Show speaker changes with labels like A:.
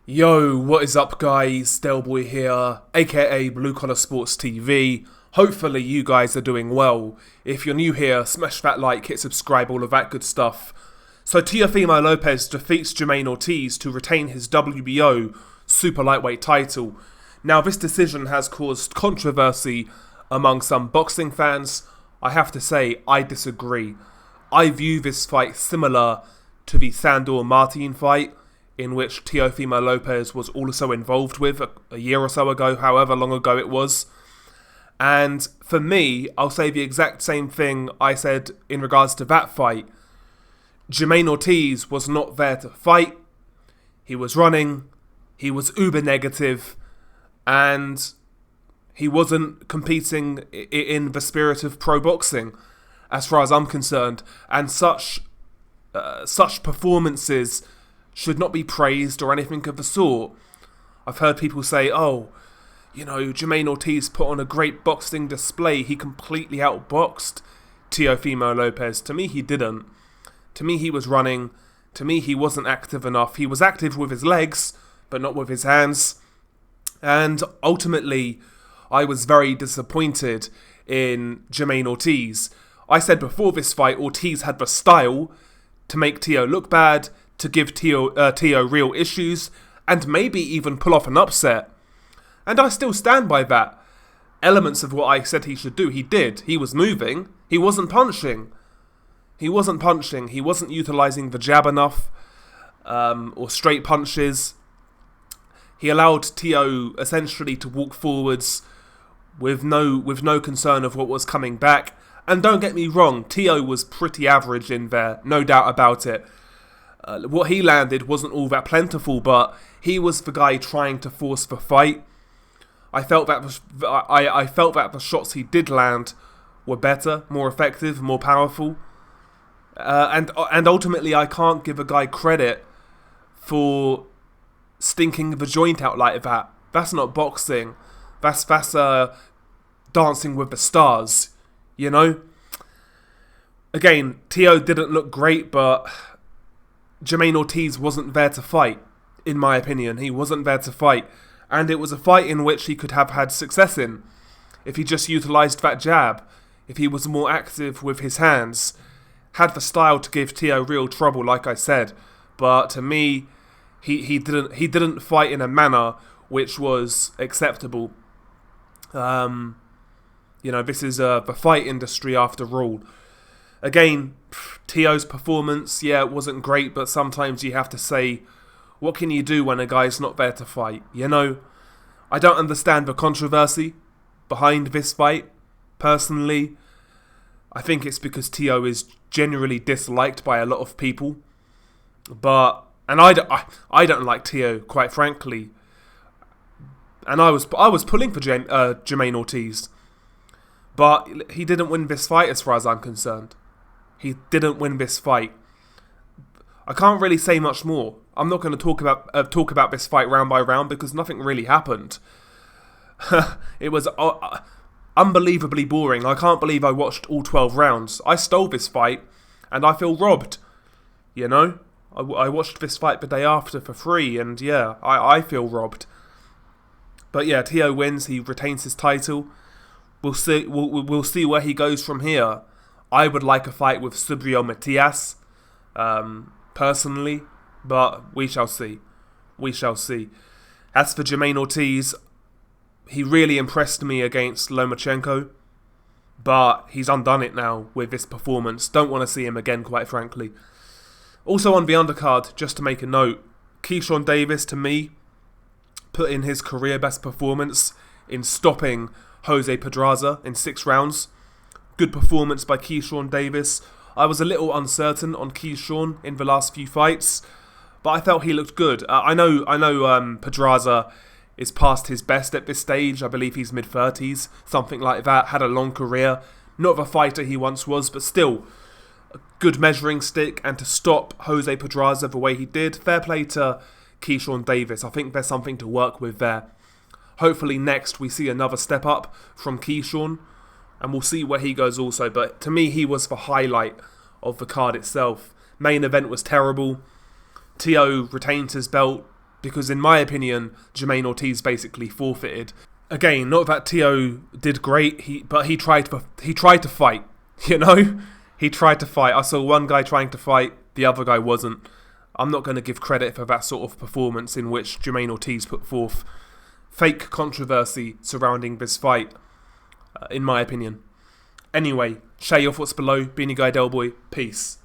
A: Yo, what is up guys, Delboy here, aka Blue Collar Sports TV. Hopefully you guys are doing well. If you're new here, smash that like, hit subscribe, all of that good stuff. So Teofimo Lopez defeats Jermaine Ortiz to retain his WBO super lightweight title. Now this decision has caused controversy among some boxing fans. I have to say, I disagree. I view this fight similar to the Sandor Martin fight, in which Teofimo Lopez was also involved with a year or so ago, however long ago it was. And for me, I'll say the exact same thing I said in regards to that fight. Jermaine Ortiz was not there to fight. He was running. He was uber negative. And he wasn't competing in the spirit of pro boxing, as far as I'm concerned. And such performances should not be praised or anything of the sort. I've heard people say, oh, you know, Jermaine Ortiz put on a great boxing display. He completely outboxed Teofimo Lopez. To me, he didn't. To me, he was running. To me, he wasn't active enough. He was active with his legs, but not with his hands. And ultimately, I was very disappointed in Jermaine Ortiz. I said before this fight, Ortiz had the style to make Teo look bad, to give Teo real issues, and maybe even pull off an upset. And I still stand by that. Elements of what I said he should do, he did. He was moving. He wasn't punching. He wasn't utilising the jab enough, or straight punches. He allowed Teo essentially to walk forwards with no concern of what was coming back. And don't get me wrong, Teo was pretty average in there, no doubt about it. What he landed wasn't all that plentiful, but he was the guy trying to force the fight. I felt that the shots he did land were better, more effective, more powerful. And ultimately, I can't give a guy credit for stinking the joint out like that. That's not boxing. That's dancing with the stars, you know? Again, Teo didn't look great, but Jermaine Ortiz wasn't there to fight, in my opinion. He wasn't there to fight. And it was a fight in which he could have had success in, if he just utilised that jab, if he was more active with his hands, had the style to give Teo real trouble, like I said. But to me, he didn't fight in a manner which was acceptable. You know, this is the fight industry after all. Again, Teo's performance, yeah, it wasn't great, but sometimes you have to say, what can you do when a guy's not there to fight? You know, I don't understand the controversy behind this fight, personally. I think it's because Teo is generally disliked by a lot of people. And I don't like Teo, quite frankly. And I was pulling for Jermaine Ortiz. But he didn't win this fight as far as I'm concerned. He didn't win this fight. I can't really say much more. I'm not going to talk about this fight round by round because nothing really happened. It was unbelievably boring. I can't believe I watched all 12 rounds. I stole this fight and I feel robbed. You know? I watched this fight the day after for free and yeah, I feel robbed. But yeah, Teo wins. He retains his title. We'll see where he goes from here. I would like a fight with Subriel Matias, personally, but we shall see. We shall see. As for Jermaine Ortiz, he really impressed me against Lomachenko, but he's undone it now with this performance. Don't want to see him again, quite frankly. Also on the undercard, just to make a note, Keyshawn Davis, to me, put in his career best performance in stopping Jose Pedraza in 6 rounds. Good performance by Keyshawn Davis. I was a little uncertain on Keyshawn in the last few fights, but I felt he looked good. I know Pedraza is past his best at this stage. I believe he's mid-30s, something like that. Had a long career. Not the fighter he once was, but still a good measuring stick. And to stop Jose Pedraza the way he did, fair play to Keyshawn Davis. I think there's something to work with there. Hopefully next we see another step up from Keyshawn, and we'll see where he goes also. But to me, he was the highlight of the card itself. Main event was terrible. Teo retained his belt because in my opinion, Jermaine Ortiz basically forfeited. Again, not that Teo did great, but he tried to fight. You know, he tried to fight. I saw one guy trying to fight, the other guy wasn't. I'm not going to give credit for that sort of performance in which Jermaine Ortiz put forth fake controversy surrounding this fight, in my opinion. Anyway, share your thoughts below. Beanie Guy Delboy, peace.